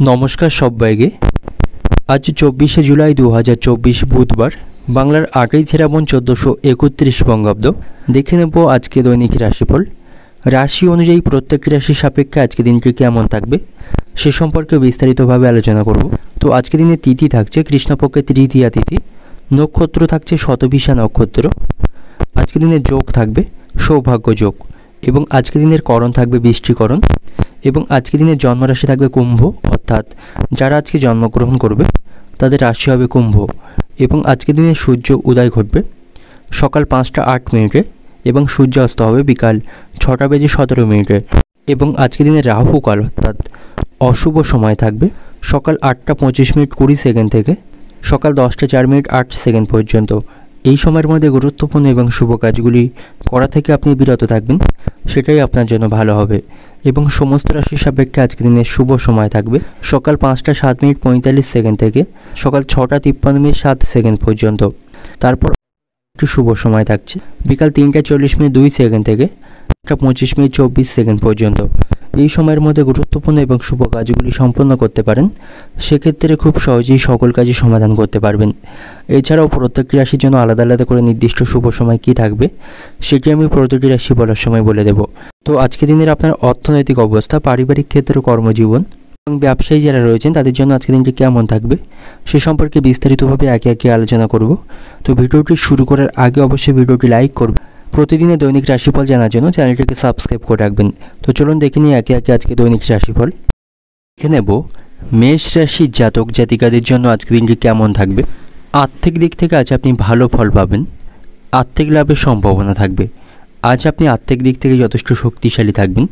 নমস্কার সবাইকে। আজ 24শে জুলাই 2024 বুধবার, বাংলার 8ই শ্রাবণ 1431 বঙ্গাব্দ। দেখে নেব আজকে দৈনিক রাশিফল। রাশি অনুযায়ী প্রত্যেক রাশির সাপেক্ষে আজকে দিনটি কেমন থাকবে সে সম্পর্কে বিস্তারিতভাবে আলোচনা করব। তো আজকে দিনে তিথি থাকছে কৃষ্ণপক্ষে তৃতীয়া তিথি, নক্ষত্র থাকছে শতভিষা নক্ষত্র। আজকে দিনে যোগ থাকবে সৌভাগ্য যোগ, এবং আজকে দিনের করণ থাকবে বৃষ্টিকরণ, এবং আজকে দিনের জন্মরাশি থাকবে কুম্ভ, অর্থাৎ যারা আজকে জন্মগ্রহণ করবে তাদের রাশি হবে কুম্ভ। এবং আজকে দিনে সূর্য উদয় ঘটবে সকাল 5টা 8 মিনিটে এবং সূর্য অস্ত হবে বিকাল 6টা বেজে 17 মিনিটে। এবং আজকে দিনে রাহু কাল অর্থাৎ অশুভ সময় থাকবে সকাল 8টা 25 মিনিট 20 সেকেন্ড থেকে সকাল 10টা 4 মিনিট 8 সেকেন্ড পর্যন্ত। এই সময়ের মধ্যে গুরুত্বপূর্ণ এবং শুভ কাজগুলি করা থেকে আপনি বিরত থাকবেন, সেটাই আপনার জন্য ভালো হবে। এবং সমস্ত রাশির সাপেক্ষে আজকে দিনের শুভ সময় থাকবে সকাল 5টা 7 মিনিট 45 সেকেন্ড থেকে সকাল 6টা 53 মিনিট 7 সেকেন্ড পর্যন্ত। তারপর একটু শুভ সময় থাকছে বিকাল 3টা 40 মিনিট 2 সেকেন্ড থেকে 25 মিনিট 24 সেকেন্ড পর্যন্ত। এই সময়ের মধ্যে গুরুত্বপূর্ণ এবং শুভ কাজগুলি সম্পন্ন করতে পারেন, সেক্ষেত্রে খুব সহজেই সকল কাজই সমাধান করতে পারবেন। এছাড়াও প্রত্যেকটি রাশির জন্য আলাদা আলাদা করে নির্দিষ্ট শুভ সময় কী থাকবে সেটি আমি প্রতিটি রাশি বলার সময় বলে দেব। তো আজকে দিনের আপনার অর্থনৈতিক অবস্থা, পারিবারিক ক্ষেত্র, কর্মজীবন এবং ব্যবসায়ী যারা রয়েছেন তাদের জন্য আজকে দিনটি কেমন থাকবে সে সম্পর্কে বিস্তারিতভাবে একে একে আলোচনা করব। তো ভিডিওটি শুরু করার আগে অবশ্যই ভিডিওটি লাইক করবেন। প্রতিদিনের দৈনিক রাশিফল জানার জন্য চ্যানেলটিকে সাবস্ক্রাইব করে রাখবেন। তো চলুন দেখে নিই একে একে আজকে দৈনিক রাশিফল। দেখে নেব মেষ রাশির জাতক জাতিকাদের জন্য আজকে দিনটি কেমন থাকবে। আর্থিক দিক থেকে আজ আপনি ভালো ফল পাবেন, আর্থিক লাভের সম্ভাবনা থাকবে। আজ আপনি আর্থিক দিক থেকে যথেষ্ট শক্তিশালী থাকবেন,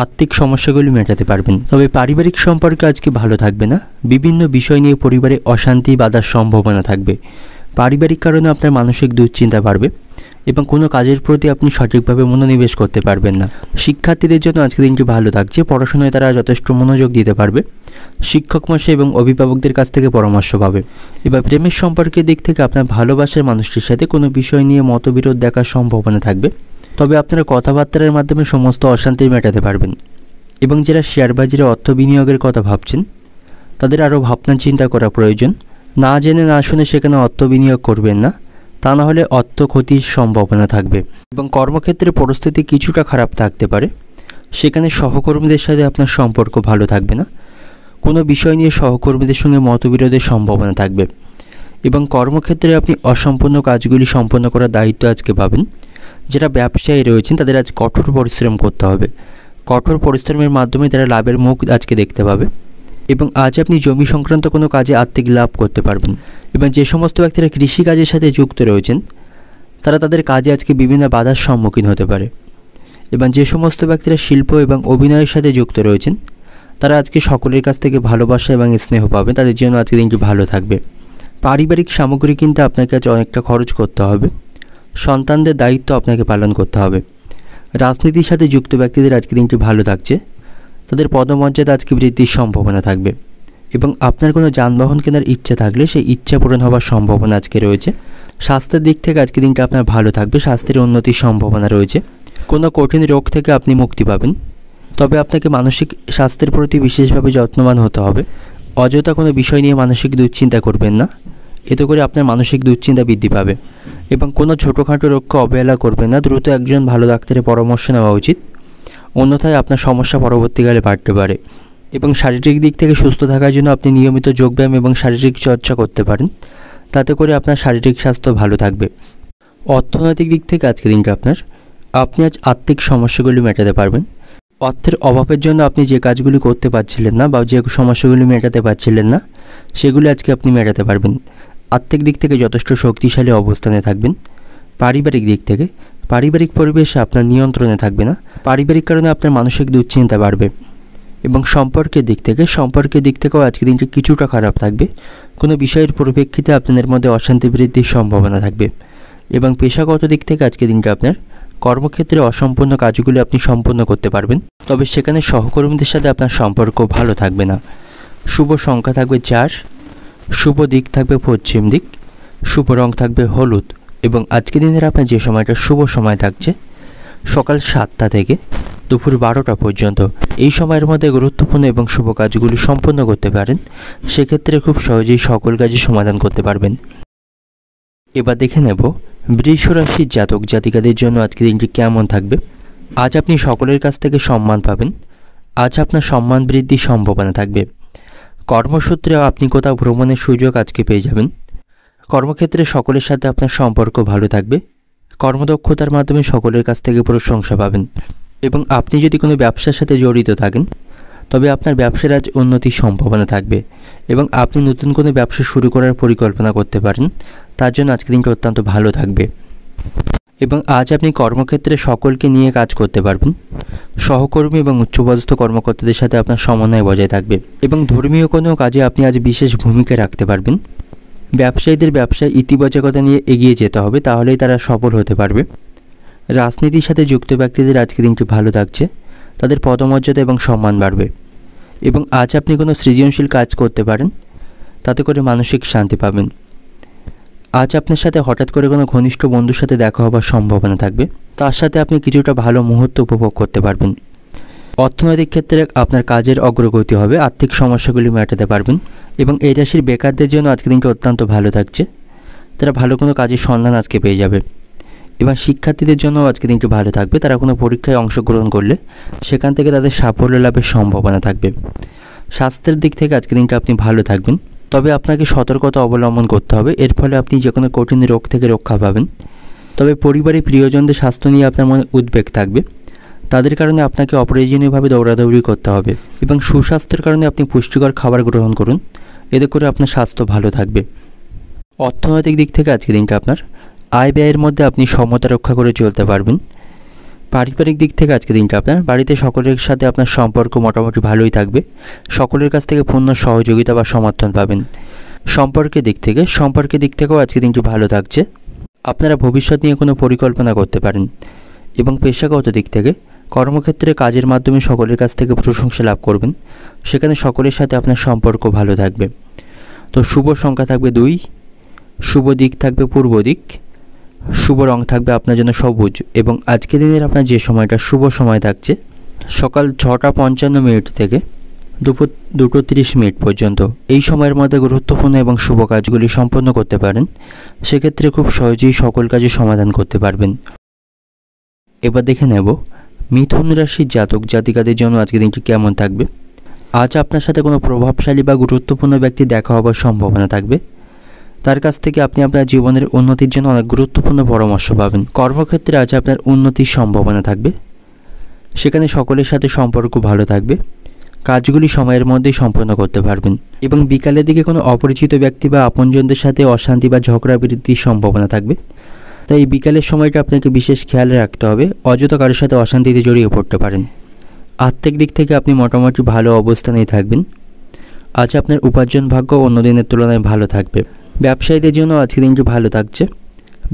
আর্থিক সমস্যাগুলি মেটাতে পারবেন। তবে পারিবারিক সম্পর্ক আজকে ভালো থাকবে না, বিভিন্ন বিষয় নিয়ে পরিবারে অশান্তি বাধার সম্ভাবনা থাকবে। পারিবারিক কারণে আপনার মানসিক দুশ্চিন্তা বাড়বে এবং কোনো কাজের প্রতি আপনি সঠিকভাবে মনোনিবেশ করতে পারবেন না। শিক্ষার্থীদের জন্য আজকে দিনটি ভালো থাকছে, পড়াশোনায় তারা যথেষ্ট মনোযোগ দিতে পারবে। শিক্ষক মশাই এবং অভিভাবকদের কাছ থেকে পরামর্শ পাবে। এবার প্রেমের সম্পর্কের দিক থেকে আপনার ভালোবাসার মানুষটির সাথে কোনো বিষয় নিয়ে মতবিরোধ দেখার সম্ভাবনা থাকবে, তবে আপনারা কথাবার্তার মাধ্যমে সমস্ত অশান্তি মেটাতে পারবেন। এবং যারা শেয়ার বাজারে অর্থ বিনিয়োগের কথা ভাবছেন তাদের আরও ভাবনা চিন্তা করা প্রয়োজন। না জেনে না শুনে সেখানে অর্থ বিনিয়োগ করবেন না, তা না হলে অর্থ ক্ষতির সম্ভাবনা থাকবে। এবং কর্মক্ষেত্রে পরিস্থিতি কিছুটা খারাপ থাকতে পারে, সেখানে সহকর্মীদের সাথে আপনার সম্পর্ক ভালো থাকবে না, কোনো বিষয় নিয়ে সহকর্মীদের সঙ্গে মতবিরোধের সম্ভাবনা থাকবে। এবং কর্মক্ষেত্রে আপনি অসম্পূর্ণ কাজগুলি সম্পন্ন করার দায়িত্ব আজকে পাবেন। যারা ব্যবসায়ী রয়েছেন তাদের আজ কঠোর পরিশ্রম করতে হবে, কঠোর পরিশ্রমের মাধ্যমে তারা লাভের মুখ আজকে দেখতে পাবে। এবং আজ আপনি জমি সংক্রান্ত কোনো কাজে আর্থিক লাভ করতে পারবেন। এবং যে সমস্ত ব্যক্তিরা কৃষিকাজের সাথে যুক্ত রয়েছেন তারা তাদের কাজে আজকে বিভিন্ন বাধার সম্মুখীন হতে পারে। এবং যে সমস্ত ব্যক্তিরা শিল্প এবং অভিনয়ের সাথে যুক্ত রয়েছেন তারা আজকে সকলের কাছ থেকে ভালোবাসা এবং স্নেহ পাবে, তাদের জন্য আজকে দিনটি ভালো থাকবে। পারিবারিক সামগ্রী কিনতে আপনাকে আজ অনেকটা খরচ করতে হবে, সন্তানদের দায়িত্ব আপনাকে পালন করতে হবে। রাজনীতির সাথে যুক্ত ব্যক্তিদের আজকে দিনটি ভালো থাকছে, তাদের পদমর্যাদা আজকে বৃদ্ধির সম্ভাবনা থাকবে। এবং আপনার কোনো যানবাহন কেনার ইচ্ছা থাকলে সেই ইচ্ছা পূরণ হওয়ার সম্ভাবনা আজকে রয়েছে। স্বাস্থ্যের দিক থেকে আজকে দিনটা আপনার ভালো থাকবে, স্বাস্থ্যের উন্নতির সম্ভাবনা রয়েছে। কোনো কঠিন রোগ থেকে আপনি মুক্তি পাবেন, তবে আপনাকে মানসিক স্বাস্থ্যের প্রতি বিশেষভাবে যত্নবান হতে হবে। অযথা কোনো বিষয় নিয়ে মানসিক দুশ্চিন্তা করবেন না, এতে করে আপনার মানসিক দুশ্চিন্তা বৃদ্ধি পাবে। এবং কোনো ছোটোখাটো রোগকে অবহেলা করবেন না, দ্রুত একজন ভালো ডাক্তারের পরামর্শ নেওয়া উচিত, অন্যথায় আপনার সমস্যা পরবর্তীকালে বাড়তে পারে। এবং শারীরিক দিক থেকে সুস্থ থাকার জন্য আপনি নিয়মিত যোগব্যায়াম এবং শারীরিক চর্চা করতে পারেন, তাতে করে আপনার শারীরিক স্বাস্থ্য ভালো থাকবে। অর্থনৈতিক দিক থেকে আজকে দিনটা আপনি আজ আর্থিক সমস্যাগুলি মেটাতে পারবেন। অর্থের অভাবের জন্য আপনি যে কাজগুলি করতে পারছিলেন না বা যে সমস্যাগুলি মেটাতে পারছিলেন না সেগুলি আজকে আপনি মেটাতে পারবেন। আর্থিক দিক থেকে যথেষ্ট শক্তিশালী অবস্থানে থাকবেন। পারিবারিক দিক থেকে পারিবারিক পরিবেশে আপনার নিয়ন্ত্রণে থাকবে না, পারিবারিক কারণে আপনার মানসিক দুশ্চিন্তা বাড়বে। এবং সম্পর্কের দিক থেকেও আজকে দিনটি কিছুটা খারাপ থাকবে, কোনো বিষয়ের পরিপ্রেক্ষিতে আপনাদের মধ্যে অশান্তি বৃদ্ধির সম্ভাবনা থাকবে। এবং পেশাগত দিক থেকে আজকে দিনটা আপনার কর্মক্ষেত্রে অসম্পূর্ণ কাজগুলি আপনি সম্পন্ন করতে পারবেন, তবে সেখানে সহকর্মীদের সাথে আপনার সম্পর্ক ভালো থাকবে না। শুভ সংখ্যা থাকবে 4, শুভ দিক থাকবে পশ্চিম দিক, শুভ রং থাকবে হলুদ। এবং আজকে দিনের আপনার যে সময়টা শুভ সময় থাকছে সকাল 7টা থেকে দুপুর 12টা পর্যন্ত। এই সময়ের মধ্যে গুরুত্বপূর্ণ এবং শুভ কাজগুলি সম্পন্ন করতে পারেন। সেক্ষেত্রে খুব সহজেই সকল কাজই সমাধান করতে পারবেন। এবার দেখে নেব বৃষ রাশির জাতক জাতিকাদের জন্য আজকের দিনটি কেমন থাকবে। আজ আপনি সকলের কাছ থেকে সম্মান পাবেন। আজ আপনার সম্মান বৃদ্ধির সম্ভাবনা থাকবে। কর্মসূত্রে আপনি কোথাও ভ্রমণের সুযোগ আজকে পেয়ে যাবেন। কর্মক্ষেত্রে সকলের সাথে আপনার সম্পর্ক ভালো থাকবে। কর্মদক্ষতার মাধ্যমে সকলের কাছ থেকে প্রশংসা পাবেন। এবং আপনি যদি কোনো ব্যবসার সাথে জড়িত থাকেন তবে আপনার ব্যবসার আজ উন্নতির সম্ভাবনা থাকবে এবং আপনি নতুন কোনো ব্যবসা শুরু করার পরিকল্পনা করতে পারেন। তার জন্য আজকের দিনটা অত্যন্ত ভালো থাকবে। এবং আজ আপনি কর্মক্ষেত্রে সকলকে নিয়ে কাজ করতে পারবেন। সহকর্মী এবং উচ্চপদস্থ কর্মকর্তাদের সাথে আপনার সমন্বয় বজায় থাকবে এবং ধর্মীয় কোনো কাজে আপনি আজ বিশেষ ভূমিকা রাখতে পারবেন। ব্যবসায়ীদের ব্যবসায় ইতিবাচকতা নিয়ে এগিয়ে যেতে হবে, তাহলেই তারা সফল হতে পারবে। রাজনীতির সাথে যুক্ত ব্যক্তিদের আজকের দিনটি ভালো থাকছে। তাদের পদমর্যাদা এবং সম্মান বাড়বে এবং আজ আপনি কোনো সৃজনশীল কাজ করতে পারেন, তাতে করে মানসিক শান্তি পাবেন। আজ আপনার সাথে হঠাৎ করে কোনো ঘনিষ্ঠ বন্ধুর সাথে দেখা হবার সম্ভাবনা থাকবে। তার সাথে আপনি কিছুটা ভালো মুহূর্ত উপভোগ করতে পারবেন। অর্থনৈতিক ক্ষেত্রে আপনার কাজের অগ্রগতি হবে। আর্থিক সমস্যাগুলি মেটাতে পারবেন এবং এই রাশির বেকারদের জন্য আজকের দিনটি অত্যন্ত ভালো থাকছে। তারা ভালো কোনো কাজের সন্ধান আজকে পেয়ে যাবে এবং শিক্ষার্থীদের জন্য আজকের দিনটি ভালো থাকবে। তারা কোনো পরীক্ষায় অংশগ্রহণ করলে সেখান থেকে তাদের সাফল্য লাভের সম্ভাবনা থাকবে। স্বাস্থ্যের দিক থেকে আজকের দিনটা আপনি ভালো থাকবেন, তবে আপনাকে সতর্কতা অবলম্বন করতে হবে। এর ফলে আপনি যে কোনো কঠিন রোগ থেকে রক্ষা পাবেন। তবে পরিবারের প্রিয়জনদের স্বাস্থ্য নিয়ে আপনার মনে উদ্বেগ থাকবে। তাদের কারণে আপনাকে অপ্রয়োজনীয়ভাবে দৌড়াদৌড়ি করতে হবে এবং সুস্বাস্থ্যের কারণে আপনি পুষ্টিকর খাবার গ্রহণ করুন। এতে করে আপনার স্বাস্থ্য ভালো থাকবে। অর্থনৈতিক দিক থেকে আজকের দিনটা আপনার আয় ব্যয়ের মধ্যে আপনি সমতা রক্ষা করে চলতে পারবেন। পারিবারিক দিক থেকে আজকের দিনটা আপনার বাড়িতে সকলের সাথে আপনার সম্পর্ক মোটামুটি ভালোই থাকবে। সকলের কাছ থেকে পূর্ণ সহযোগিতা বা সমর্থন পাবেন। সম্পর্কের দিক থেকেও আজকের দিনটি ভালো থাকছে। আপনারা ভবিষ্যৎ নিয়ে কোনো পরিকল্পনা করতে পারেন এবং পেশাগত দিক থেকে কর্মক্ষেত্রে কাজের মাধ্যমে সকলের কাছ থেকে প্রশংসা লাভ করবেন। সেখানে সকলের সাথে আপনার সম্পর্ক ভালো থাকবে। তো শুভ সংখ্যা থাকবে 2, শুভ দিক থাকবে পূর্ব দিক, শুভ রং থাকবে আপনার জন্য সবুজ এবং আজকের দিনের আপনার যে সময়টা শুভ সময় থাকছে সকাল 6:55 থেকে দুপুর 2:30 পর্যন্ত। এই সময়ের মধ্যে গুরুত্বপূর্ণ এবং শুভ কাজগুলি সম্পন্ন করতে পারেন। সেক্ষেত্রে খুব সহজেই সকল কাজে সমাধান করতে পারবেন। এবার দেখে নেব মিথুন রাশির জাতক জাতিকাদের জন্য আজকের দিনটি কেমন থাকবে। আজ আপনার সাথে কোনো প্রভাবশালী বা গুরুত্বপূর্ণ ব্যক্তি দেখা হবার সম্ভাবনা থাকবে। তার কাছ থেকে আপনি আপনার জীবনের উন্নতির জন্য অনেক গুরুত্বপূর্ণ পরামর্শ পাবেন। কর্মক্ষেত্রে আজ আপনার উন্নতির সম্ভাবনা থাকবে। সেখানে সকলের সাথে সম্পর্ক ভালো থাকবে। কাজগুলি সময়ের মধ্যেই সম্পন্ন করতে পারবেন এবং বিকালের দিকে কোনো অপরিচিত ব্যক্তি বা আপনজনদের সাথে অশান্তি বা ঝগড়া বৃদ্ধির সম্ভাবনা থাকবে। তাই এই বিকালের সময়টা আপনাকে বিশেষ খেয়াল রাখতে হবে, অযথা কারোর সাথে অশান্তিতে জড়িয়ে পড়তে পারেন। আর্থিক দিক থেকে আপনি মোটামুটি ভালো অবস্থানেই থাকবেন। আজ আপনার উপার্জন ভাগ্য অন্য দিনের তুলনায় ভালো থাকবে। ব্যবসায়ীদের জন্য আজকের দিনটি ভালো থাকছে।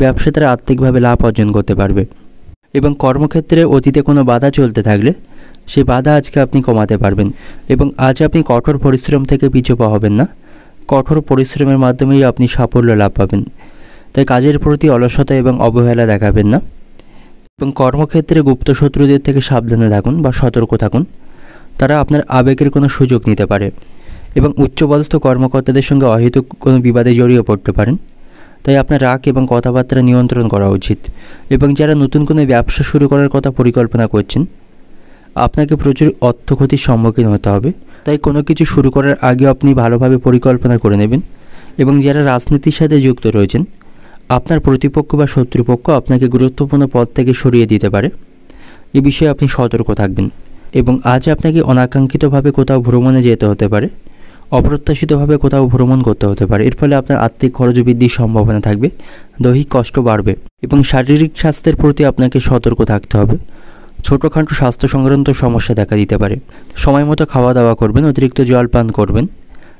ব্যবসা তারা আর্থিকভাবে লাভ অর্জন করতে পারবে এবং কর্মক্ষেত্রে অতীতে কোনো বাধা চলতে থাকলে সেই বাধা আজকে আপনি কমাতে পারবেন এবং আজ আপনি কঠোর পরিশ্রম থেকে পিছু পা হবেন না। কঠোর পরিশ্রমের মাধ্যমেই আপনি সাফল্য লাভ পাবেন। তাই কাজের প্রতি অলসতা এবং অবহেলা দেখাবেন না এবং কর্মক্ষেত্রে গুপ্ত শত্রুদের থেকে সাবধানে থাকুন বা সতর্ক থাকুন। তারা আপনার আবেগের কোনো সুযোগ নিতে পারে এবং উচ্চপদস্থ কর্মকর্তাদের সঙ্গে অহেতুক কোনো বিবাদে জড়িয়ে পড়তে পারেন। তাই আপনার রাগ এবং কথাবার্তা নিয়ন্ত্রণ করা উচিত এবং যারা নতুন কোনো ব্যবসা শুরু করার কথা পরিকল্পনা করছেন আপনাকে প্রচুর অর্থ ক্ষতির সম্মুখীন হতে হবে। তাই কোনো কিছু শুরু করার আগে আপনি ভালোভাবে পরিকল্পনা করে নেবেন এবং যারা রাজনীতির সাথে যুক্ত রয়েছেন আপনার প্রতিপক্ষ বা শত্রুপক্ষ আপনাকে গুরুত্বপূর্ণ পদ থেকে সরিয়ে দিতে পারে। এ বিষয়ে আপনি সতর্ক থাকবেন এবং আজ আপনাকে অনাকাঙ্ক্ষিতভাবে কোথাও ভ্রমণে যেতে হতে পারে। অপ্রত্যাশিতভাবে কোথাও ভ্রমণ করতে হতে পারে। এর ফলে আপনার আর্থিক খরচ বৃদ্ধির সম্ভাবনা থাকবে। দৈহিক কষ্ট বাড়বে এবং শারীরিক স্বাস্থ্যের প্রতি আপনাকে সতর্ক থাকতে হবে। ছোটোখাটো স্বাস্থ্য সংক্রান্ত সমস্যা দেখা দিতে পারে। সময় মতো খাওয়া দাওয়া করবেন, অতিরিক্ত জল পান করবেন,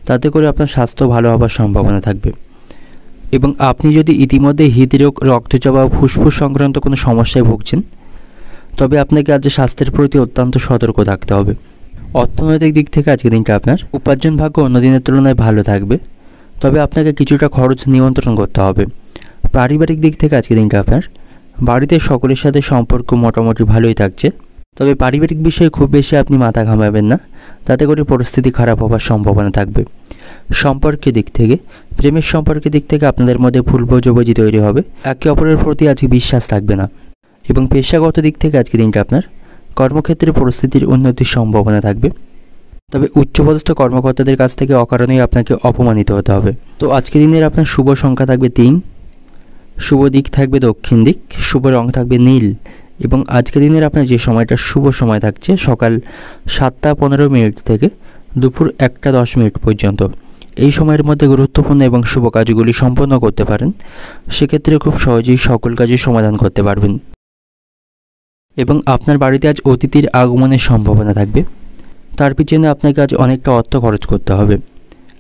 তাতে করে আপনার স্বাস্থ্য ভালো হওয়ার সম্ভাবনা থাকবে। এবং আপনি যদি ইতিমধ্যে হৃদরোগ, রক্তচাপ বা ফুসফুস সংক্রান্ত কোনো সমস্যায় ভুগছেন তবে আপনাকে আজ স্বাস্থ্যের প্রতি অত্যন্ত সতর্ক থাকতে হবে। অর্থনৈতিক দিক থেকে আজকের দিনটা আপনার উপার্জন ভাগ্য অন্য দিনের তুলনায় ভালো থাকবে, তবে আপনাকে কিছুটা খরচ নিয়ন্ত্রণ করতে হবে। পারিবারিক দিক থেকে আজকের দিনটা আপনার বাড়িতে সকলের সাথে সম্পর্ক মোটামুটি ভালোই থাকছে। তবে পারিবারিক বিষয়ে খুব বেশি আপনি মাথা ঘামাবেন না, তাতে করে পরিস্থিতি খারাপ হওয়ার সম্ভাবনা থাকবে। সম্পর্কের দিক থেকে, প্রেমের সম্পর্কের দিক থেকে আপনাদের মধ্যে ভুল বোঝাবুঝি তৈরি হবে, একে অপরের প্রতি আজকে বিশ্বাস থাকবে না। এবং পেশাগত দিক থেকে আজকে দিনটা আপনার কর্মক্ষেত্রে পরিস্থিতির উন্নতির সম্ভাবনা থাকবে। তবে উচ্চপদস্থ কর্মকর্তাদের কাছ থেকে অকারণেই আপনাকে অপমানিত হতে হবে। তো আজকে দিনের আপনার শুভ সংখ্যা থাকবে 3, শুভ দিক থাকবে দক্ষিণ দিক, শুভ রং থাকবে নীল। এবং আজকে দিনের আপনার যে সময়টা শুভ সময় থাকছে সকাল 7টা15 থেকে দুপুর 1টা10 পর্যন্ত। এই সময়ের মধ্যে গুরুত্বপূর্ণ এবং শুভ কাজগুলি সম্পন্ন করতে পারেন, সেক্ষেত্রে খুব সহজেই সকল কাজের সমাধান করতে পারবেন। এবং আপনার বাড়িতে আজ অতিথির আগমনের সম্ভাবনা থাকবে, তার পিছনে আপনাকে আজ অনেকটা অর্থ খরচ করতে হবে।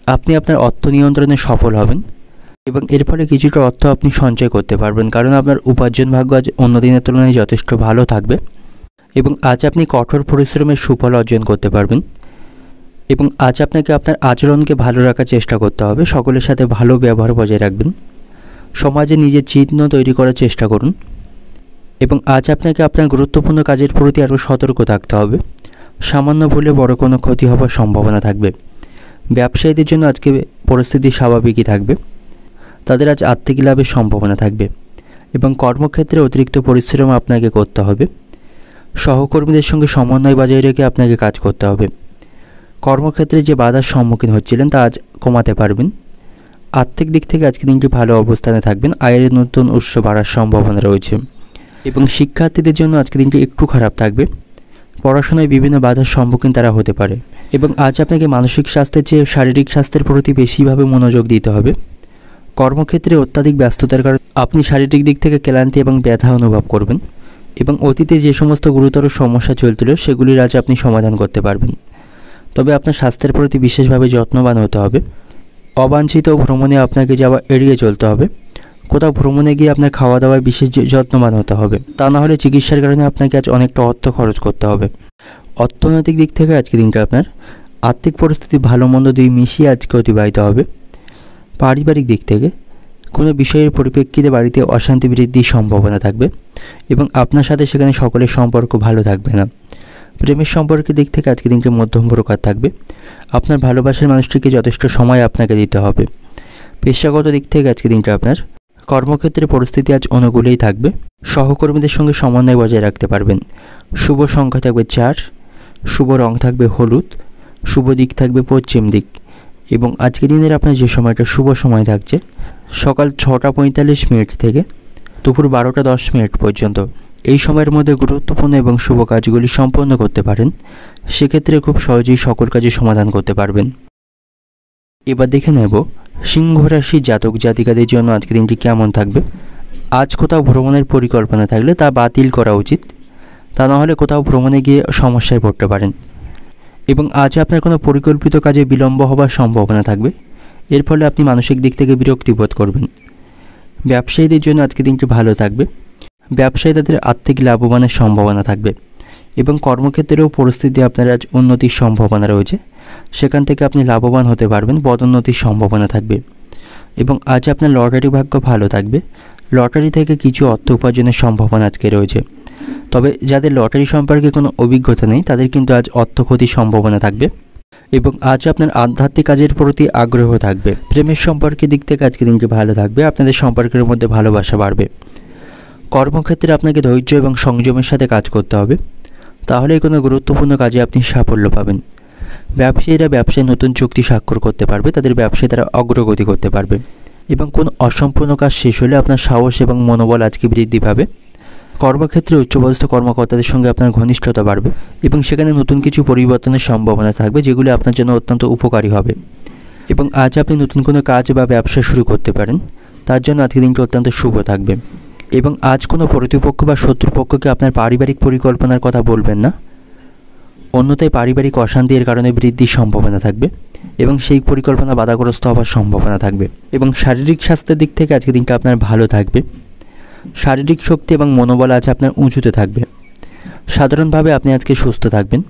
আপনি আপনার অর্থ নিয়ন্ত্রণে সফল হবেন এবং এর ফলে কিছুটা অর্থ আপনি সঞ্চয় করতে পারবেন, কারণ আপনার উপার্জন ভাগ্য আজ অন্য দিনের তুলনায় যথেষ্ট ভালো থাকবে। এবং আজ আপনি কঠোর পরিশ্রমের সুফল অর্জন করতে পারবেন। এবং আজ আপনাকে আপনার আচরণকে ভালো রাখার চেষ্টা করতে হবে, সকলের সাথে ভালো ব্যবহার বজায় রাখবেন, সমাজে নিজের চিহ্ন তৈরি করার চেষ্টা করুন। এবং আজ আপনাকে আপনার গুরুত্বপূর্ণ কাজের প্রতি আরও সতর্ক থাকতে হবে, সামান্য ভুলে বড় কোনো ক্ষতি হওয়ার সম্ভাবনা থাকবে। ব্যবসায়ীদের জন্য আজকে পরিস্থিতি স্বাভাবিকই থাকবে, তাদের আজ আর্থিক লাভের সম্ভাবনা থাকবে। এবং কর্মক্ষেত্রে অতিরিক্ত পরিশ্রম আপনাকে করতে হবে, সহকর্মীদের সঙ্গে সমন্বয় বজায় রেখে আপনাকে কাজ করতে হবে। কর্মক্ষেত্রে যে বাধার সম্মুখীন হচ্ছিলেন তা আজ কমাতে পারবেন। আর্থিক দিক থেকে আজকে দিনটি ভালো অবস্থানে থাকবেন, আয়ের নতুন উৎস বাড়ার সম্ভাবনা রয়েছে। এবং শিক্ষার্থীদের জন্য আজকে দিনটি একটু খারাপ থাকবে, পড়াশোনায় বিভিন্ন বাধার সম্মুখীন তারা হতে পারে। এবং আজ আপনাকে মানসিক স্বাস্থ্যের চেয়ে শারীরিক স্বাস্থ্যের প্রতি বেশিভাবে মনোযোগ দিতে হবে। কর্মক্ষেত্রে অত্যাধিক ব্যস্ততার কারণে আপনি শারীরিক দিক থেকে ক্লান্তি এবং ব্যথা অনুভব করবেন। এবং অতীতে যে সমস্ত গুরুতর সমস্যা চলছিল সেগুলির আজ আপনি সমাধান করতে পারবেন। তবে আপনার স্বাস্থ্যের প্রতি বিশেষভাবে যত্নবান হতে হবে। অবাঞ্ছিত ভ্রমণে আপনাকে যাওয়া এড়িয়ে চলতে হবে। কোথাও ভ্রমণে গিয়ে আপনার খাওয়া দাওয়ায় বিশেষ যত্নবান হতে হবে, তা না হলে চিকিৎসার কারণে আপনাকে আজ অনেকটা অর্থ খরচ করতে হবে। অর্থনৈতিক দিক থেকে আজকে দিনটা আপনার আর্থিক পরিস্থিতি ভালো মন্দ দুই মিশিয়ে আজকে অতিবাহিত হবে। পারিবারিক দিক থেকে কোনো বিষয়ের পরিপ্রেক্ষিতে বাড়িতে অশান্তি বৃদ্ধির সম্ভাবনা থাকবে এবং আপনার সাথে সেখানে সকলের সম্পর্ক ভালো থাকবে না। প্রেমের সম্পর্কের দিক থেকে আজকে দিনটি মধ্যম প্রকার থাকবে। আপনার ভালোবাসার মানুষটিকে যথেষ্ট সময় আপনাকে দিতে হবে। পেশাগত দিক থেকে আজকে দিনটা আপনার কর্মক্ষেত্রে পরিস্থিতি আজ অনুকূলেই থাকবে, সহকর্মীদের সঙ্গে সমন্বয় বজায় রাখতে পারবেন। শুভ সংখ্যা থাকবে 4, শুভ রং থাকবে হলুদ, শুভ দিক থাকবে পশ্চিম দিক। এবং আজকে দিনের আপনার যে সময়টা শুভ সময় থাকছে সকাল 6টা45 থেকে দুপুর 12টা10 পর্যন্ত। এই সময়ের মধ্যে গুরুত্বপূর্ণ এবং শুভ কাজগুলি সম্পন্ন করতে পারেন, সেক্ষেত্রে খুব সহজেই সকল কাজের সমাধান করতে পারবেন। এবার দেখে নেব সিংহ রাশির জাতক জাতিকাদের জন্য আজকে দিনটি কেমন থাকবে। আজ কোথাও ভ্রমণের পরিকল্পনা থাকলে তা বাতিল করা উচিত, তা না হলে কোথাও ভ্রমণে গিয়ে সমস্যায় পড়তে পারেন। এবং আজ আপনার কোনো পরিকল্পিত কাজে বিলম্ব হওয়ার সম্ভাবনা থাকবে, এর ফলে আপনি মানসিক দিক থেকে বিরক্তি বোধ করবেন। ব্যবসায়ীদের জন্য আজকে দিনটি ভালো থাকবে, ব্যবসায়ী তাদের আর্থিক লাভবানের সম্ভাবনা থাকবে। এবং কর্মক্ষেত্রেও পরিস্থিতি আপনার আজ উন্নতির সম্ভাবনা রয়েছে, সেখান থেকে আপনি লাভবান হতে পারবেন, পদোন্নতির সম্ভাবনা থাকবে। এবং আজ আপনার লটারি ভাগ্য ভালো থাকবে, লটারি থেকে কিছু অর্থ উপার্জনের সম্ভাবনা আজকে রয়েছে। তবে যাদের লটারি সম্পর্কে কোনো অভিজ্ঞতা নেই তাদের কিন্তু আজ অর্থ ক্ষতির সম্ভাবনা থাকবে। এবং আজ আপনার আধ্যাত্মিক কাজের প্রতি আগ্রহ থাকবে। প্রেমের সম্পর্কের দিক থেকে আজকে দিনটি ভালো থাকবে, আপনাদের সম্পর্কের মধ্যে ভালোবাসা বাড়বে। কর্মক্ষেত্রে আপনাকে ধৈর্য এবং সংযমের সাথে কাজ করতে হবে, তাহলেই কোনো গুরুত্বপূর্ণ কাজে আপনি সাফল্য পাবেন। ব্যবসায়ীরা ব্যবসায় নতুন চুক্তি স্বাক্ষর করতে পারবে, তাদের ব্যবসায় তারা অগ্রগতি করতে পারবে। এবং কোনো অসম্পূর্ণ কাজ শেষ হলে আপনার সাহস এবং মনোবল আজকে বৃদ্ধি পাবে। কর্মক্ষেত্রে উচ্চপদস্থ কর্মকর্তাদের সঙ্গে আপনার ঘনিষ্ঠতা বাড়বে এবং সেখানে নতুন কিছু পরিবর্তনের সম্ভাবনা থাকবে, যেগুলি আপনার জন্য অত্যন্ত উপকারী হবে। এবং আজ আপনি নতুন কোনো কাজ বা ব্যবসা শুরু করতে পারেন, তার জন্য আজকে দিনটি অত্যন্ত শুভ থাকবে। এবং আজ কোনো প্রতিপক্ষ বা শত্রুপক্ষকে আপনার পারিবারিক পরিকল্পনার কথা বলবেন না, অন্যথায় পারিবারিক অশান্তির কারণে বৃদ্ধির সম্ভাবনা থাকবে এবং সেই পরিকল্পনা বাধাগ্রস্ত হওয়ার সম্ভাবনা থাকবে। এবং শারীরিক স্বাস্থ্যের দিক থেকে আজকে দিনটা আপনার ভালো থাকবে, শারীরিক শক্তি এবং মনোবল আজ আপনার উঁচুতে থাকবে। সাধারণভাবে আপনি আজকে সুস্থ থাকবেন,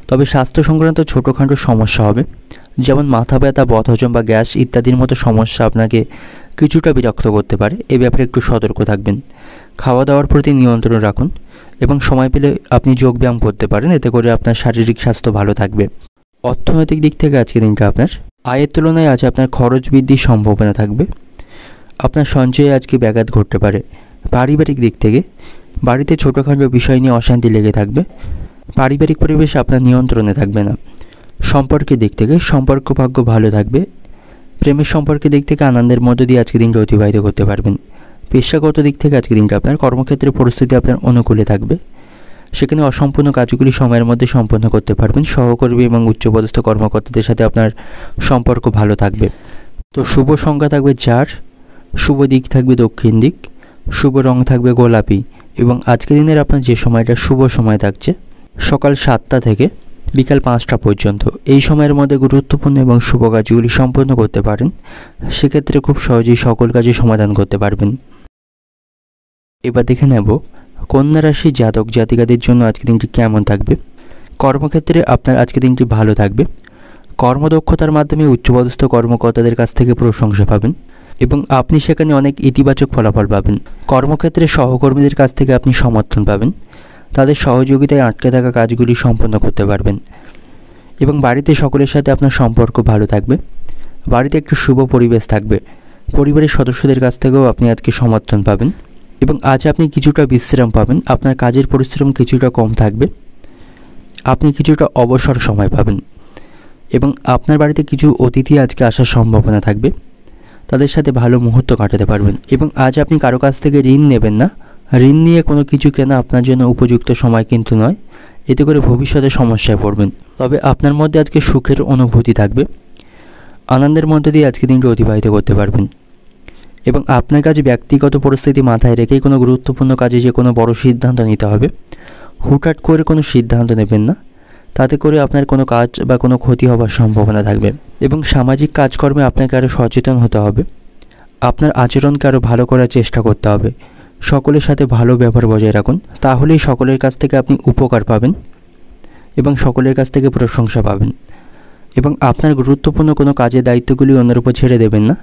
তবে স্বাস্থ্য সংক্রান্ত ছোটোখাটো সমস্যা হবে, যেমন মাথা ব্যথা, বদহজম বা গ্যাস ইত্যাদির মতো সমস্যা আপনাকে কিছুটা বিরক্ত করতে পারে। এ ব্যাপারে একটু সতর্ক থাকবেন। খাওয়া দাওয়ার প্রতি নিয়ন্ত্রণ রাখুন এবং সময় পেলে আপনি যোগব্যায়াম করতে পারেন, এতে করে আপনার শারীরিক স্বাস্থ্য ভালো থাকবে। অর্থনৈতিক দিক থেকে আজকের দিনটা আপনার আয়ের তুলনায় আজ আপনার খরচ বৃদ্ধির সম্ভাবনা থাকবে। আপনার সঞ্চয়ে আজকে ব্যাঘাত ঘটতে পারে। পারিবারিক দিক থেকে বাড়িতে ছোটোখাটো বিষয় নিয়ে অশান্তি লেগে থাকবে। পারিবারিক পরিবেশ আপনার নিয়ন্ত্রণে থাকবে না। সম্পর্কের দিক থেকে সম্পর্ক ভাগ্য ভালো থাকবে। প্রেমের সম্পর্কের দিক থেকে আনন্দের মধ্য দিয়ে আজকে দিনটা অতিবাহিত করতে পারবেন। পেশাগত দিক থেকে আজকে দিনটা আপনার কর্মক্ষেত্রে পরিস্থিতি আপনার অনুকূলে থাকবে। সেখানে অসম্পূর্ণ কাজগুলি সময়ের মধ্যে সম্পন্ন করতে পারবেন। সহকর্মী এবং উচ্চপদস্থ কর্মকর্তাদের সাথে আপনার সম্পর্ক ভালো থাকবে। তো শুভ সংখ্যা থাকবে 4, শুভ দিক থাকবে দক্ষিণ দিক, শুভ রং থাকবে গোলাপি এবং আজকের দিনের আপনার যে সময়টা শুভ সময় থাকছে সকাল 7টা থেকে বিকাল 5টা পর্যন্ত। এই সময়ের মধ্যে গুরুত্বপূর্ণ এবং শুভ কাজগুলি সম্পন্ন করতে পারেন। সেক্ষেত্রে খুব সহজেই সকল কাজে সমাধান করতে পারবেন। এবার দেখে নেব কন্যা রাশির জাতক জাতিকাদের জন্য আজকের দিনটি কেমন থাকবে। কর্মক্ষেত্রে আপনার আজকের দিনটি ভালো থাকবে। কর্মদক্ষতার মাধ্যমে উচ্চপদস্থ কর্মকর্তাদের কাছ থেকে প্রশংসা পাবেন এবং আপনি সেখানে অনেক ইতিবাচক ফলাফল পাবেন। কর্মক্ষেত্রে সহকর্মীদের কাছ থেকে আপনি সমর্থন পাবেন। তাদের সহযোগিতায় আটকে থাকা কাজগুলি সম্পন্ন করতে পারবেন এবং বাড়িতে সকলের সাথে আপনার সম্পর্ক ভালো থাকবে। বাড়িতে একটু শুভ পরিবেশ থাকবে। পরিবারের সদস্যদের কাছ থেকেও আপনি আজকে সমর্থন পাবেন এবং আজ আপনি কিছুটা বিশ্রাম পাবেন। আপনার কাজের পরিশ্রম কিছুটা কম থাকবে। আপনি কিছুটা অবসর সময় পাবেন এবং আপনার বাড়িতে কিছু অতিথি আজকে আসার সম্ভাবনা থাকবে। তাদের সাথে ভালো মুহূর্ত কাটাতে পারবেন এবং আজ আপনি কারো কাছ থেকে ঋণ নেবেন না। ঋণ নিয়ে কোনো কিছু কেনা আপনার জন্য উপযুক্ত সময় কিন্তু নয়। এতে করে ভবিষ্যতে সমস্যায় পড়বেন। তবে আপনার মধ্যে আজকে সুখের অনুভূতি থাকবে। আনন্দের মধ্যে দিয়ে আজকে দিনটি অতিবাহিত করতে পারবেন এবং আপনার কাছে ব্যক্তিগত পরিস্থিতি মাথায় রেখেই কোনো গুরুত্বপূর্ণ কাজে যে কোনো বড় সিদ্ধান্ত নিতে হবে। হুটহাট করে কোনো সিদ্ধান্ত নেবেন না, তাতে করে আপনার কোনো কাজ বা কোনো ক্ষতি হওয়ার সম্ভাবনা থাকবে এবং সামাজিক কাজকর্মে আপনাকে আরও সচেতন হতে হবে। আপনার আচরণকে আরও ভালো করার চেষ্টা করতে হবে। সকলের সাথে ভালো ব্যবহার বজায় রাখুন, তাহলেই সকলের কাছ থেকে আপনি উপকার পাবেন এবং সকলের কাছ থেকে প্রশংসা পাবেন এবং আপনার গুরুত্বপূর্ণ কোনো কাজের দায়িত্বগুলি অন্যের উপর ছেড়ে দেবেন না।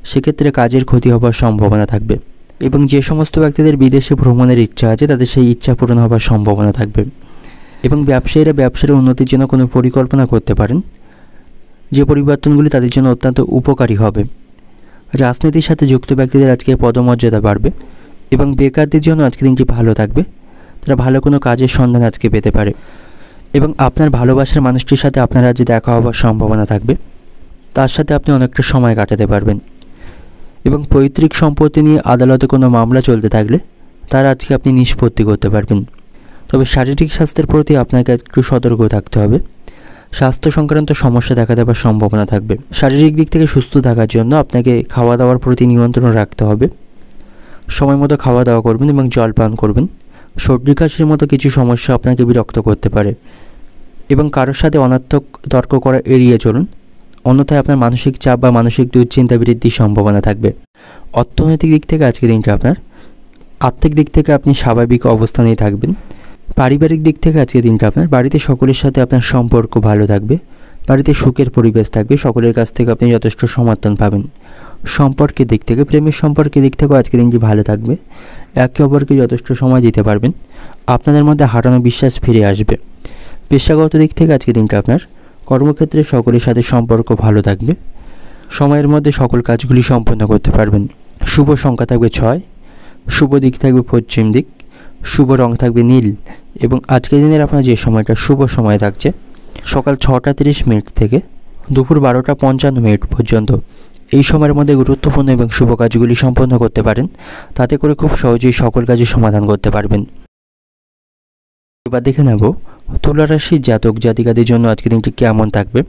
সেক্ষেত্রে কাজের ক্ষতি হওয়ার সম্ভাবনা থাকবে এবং যে সমস্ত ব্যক্তিদের বিদেশে ভ্রমণের ইচ্ছা আছে তাদের সেই ইচ্ছা পূরণ হওয়ার সম্ভাবনা থাকবে এবং ব্যবসায়ীরা ব্যবসার উন্নতির জন্য কোনো পরিকল্পনা করতে পারেন, যে পরিবর্তনগুলি তাদের জন্য অত্যন্ত উপকারী হবে। রাজনীতির সাথে যুক্ত ব্যক্তিদের আজকে পদমর্যাদা বাড়বে এবং বেকারদের জন্য আজকে দিনটি ভালো থাকবে। তারা ভালো কোনো কাজের সন্ধান আজকে পেতে পারে এবং আপনার ভালোবাসার মানুষটির সাথে আপনার আজ দেখা হওয়ার সম্ভাবনা থাকবে। তার সাথে আপনি অনেকটা সময় কাটাতে পারবেন এবং পৈতৃক সম্পত্তি নিয়ে আদালতে কোনো মামলা চলতে থাকলে তার আজকে আপনি নিষ্পত্তি করতে পারবেন। তবে শারীরিক স্বাস্থ্যের প্রতি আপনাকে একটু সতর্ক থাকতে হবে। স্বাস্থ্য সংক্রান্ত সমস্যা দেখা দেওয়ার সম্ভাবনা থাকবে। শারীরিক দিক থেকে সুস্থ থাকার জন্য আপনাকে খাওয়া দাওয়ার প্রতি নিয়ন্ত্রণ রাখতে হবে। সময় মতো খাওয়া দাওয়া করবেন এবং জল পান করবেন। সর্দি কাশির মতো কিছু সমস্যা আপনাকে বিরক্ত করতে পারে এবং কারোর সাথে অনর্থক তর্ক করা এড়িয়ে চলুন, অন্যথায় আপনার মানসিক চাপ বা মানসিক দুশ্চিন্তা বৃদ্ধির সম্ভাবনা থাকবে। অর্থনৈতিক দিক থেকে আজকের দিনটা আপনার আর্থিক দিক থেকে আপনি স্বাভাবিক অবস্থানেই থাকবেন। পারিবারিক দিক থেকে আজকের দিনটা আপনার বাড়িতে সকলের সাথে আপনার সম্পর্ক ভালো থাকবে। বাড়িতে সুখের পরিবেশ থাকবে। সকলের কাছ থেকে আপনি যথেষ্ট সমর্থন পাবেন। সম্পর্কের দিক থেকে প্রেমের সম্পর্কের দিক থেকেও আজকের দিনটি ভালো থাকবে। একে অপরকে যথেষ্ট সময় দিতে পারবেন। আপনাদের মধ্যে হারানো বিশ্বাস ফিরে আসবে। পেশাগত দিক থেকে আজকের দিনটা আপনার কর্মক্ষেত্রে সকলের সাথে সম্পর্ক ভালো থাকবে। সময়ের মধ্যে সকল কাজগুলি সম্পন্ন করতে পারবেন। শুভ সংখ্যা থাকবে 6, শুভ দিক থাকবে পশ্চিম দিক, শুভ রং থাকবে নীল এবং আজকের দিনের আপনার যে সময়টা শুভ সময় থাকছে সকাল 6টা 30 মিনিট থেকে দুপুর 12টা 55 মিনিট পর্যন্ত। এই সময়ের মধ্যে গুরুত্বপূর্ণ এবং শুভ কাজগুলি সম্পন্ন করতে পারেন। তাতে করে খুব সহজেই সকল কাজের সমাধান করতে পারবেন। এবার দেখে নেব তুলা রাশির জাতক জাতিকাদের জন্য আজকের দিনটি কেমন থাকবে।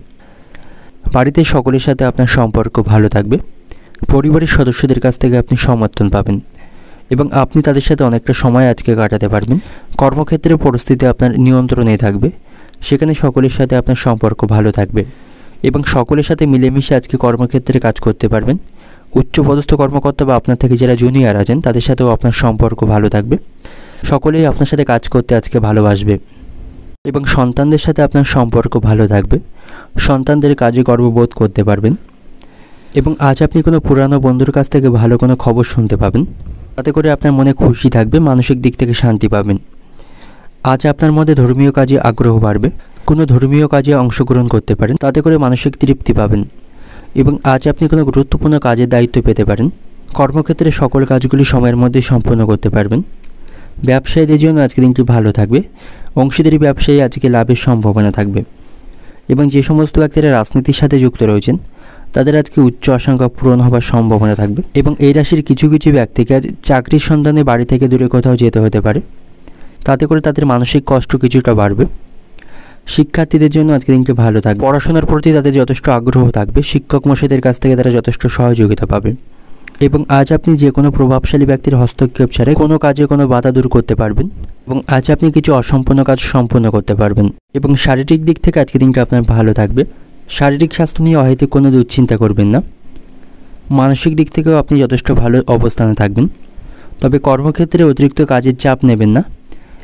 বাড়িতে সকলের সাথে আপনার সম্পর্ক ভালো থাকবে। পরিবারের সদস্যদের কাছ থেকে আপনি সমর্থন পাবেন এবং আপনি তাদের সাথে অনেকটা সময় আজকে কাটাতে পারবেন। কর্মক্ষেত্রে পরিস্থিতি আপনার নিয়ন্ত্রণে থাকবে। সেখানে সকলের সাথে আপনার সম্পর্ক ভালো থাকবে এবং সকলের সাথে মিলেমিশে আজকে কর্মক্ষেত্রে কাজ করতে পারবেন। উচ্চপদস্থ কর্মকর্তা বা আপনার থেকে যারা জুনিয়র আছেন তাদের সাথেও আপনার সম্পর্ক ভালো থাকবে। সকলেই আপনার সাথে কাজ করতে আজকে ভালোবাসবে এবং সন্তানদের সাথে আপনার সম্পর্ক ভালো থাকবে। সন্তানদের কাজে গর্ববোধ করতে পারবেন এবং আজ আপনি কোনো পুরানো বন্ধুর কাছ থেকে ভালো কোনো খবর শুনতে পাবেন। তাতে করে আপনার মনে খুশি থাকবে, মানসিক দিক থেকে শান্তি পাবেন আজ আপনার মধ্যে ধর্মীয় কাজে আগ্রহ বাড়বে। কোনো ধর্মীয় কাজে অংশগ্রহণ করতে পারেন, তাতে করে মানসিক তৃপ্তি পাবেন। এবং আজ আপনি কোনো গুরুত্বপূর্ণ কাজের দায়িত্ব পেতে পারেন। কর্মক্ষেত্রে সকল কাজগুলি সময়ের মধ্যে সম্পন্ন করতে পারবেন। ব্যবসায়ীদের জন্য আজকে দিনটি ভালো থাকবে। অংশীদারি ব্যবসায়ী আজকে লাভের সম্ভাবনা থাকবে। এবং যে সমস্ত ব্যক্তিরা রাজনীতির সাথে যুক্ত রয়েছেন তাদের আজকে উচ্চ আশঙ্কা পূরণ হবার সম্ভাবনা থাকবে। এবং এই রাশির কিছু কিছু ব্যক্তিকে আজ চাকরির সন্ধানে বাড়ি থেকে দূরে কোথাও যেতে হতে পারে, তাতে করে তাদের মানসিক কষ্ট কিছুটা বাড়বে। শিক্ষার্থীদের জন্য আজকে দিনটি ভালো থাকবে। পড়াশোনার প্রতি তাদের যথেষ্ট আগ্রহ থাকবে। শিক্ষক মশাইদের কাছ থেকে তারা যথেষ্ট সহযোগিতা পাবে। এবং আজ আপনি যে কোনো প্রভাবশালী ব্যক্তির হস্তক্ষেপ ছাড়াই কোনো কাজে কোনো বাধা দূর করতে পারবেন। এবং আজ আপনি কিছু অসম্পূর্ণ কাজ সম্পূর্ণ করতে পারবেন। এবং শারীরিক দিক থেকে আজকে দিনটি আপনার ভালো থাকবে। শারীরিক স্বাস্থ্য নিয়ে হয়তো কোনো দুশ্চিন্তা করবেন না। মানসিক দিক থেকেও আপনি যথেষ্ট ভালো অবস্থানে থাকবেন। তবে কর্মক্ষেত্রে অতিরিক্ত কাজের চাপ নেবেন না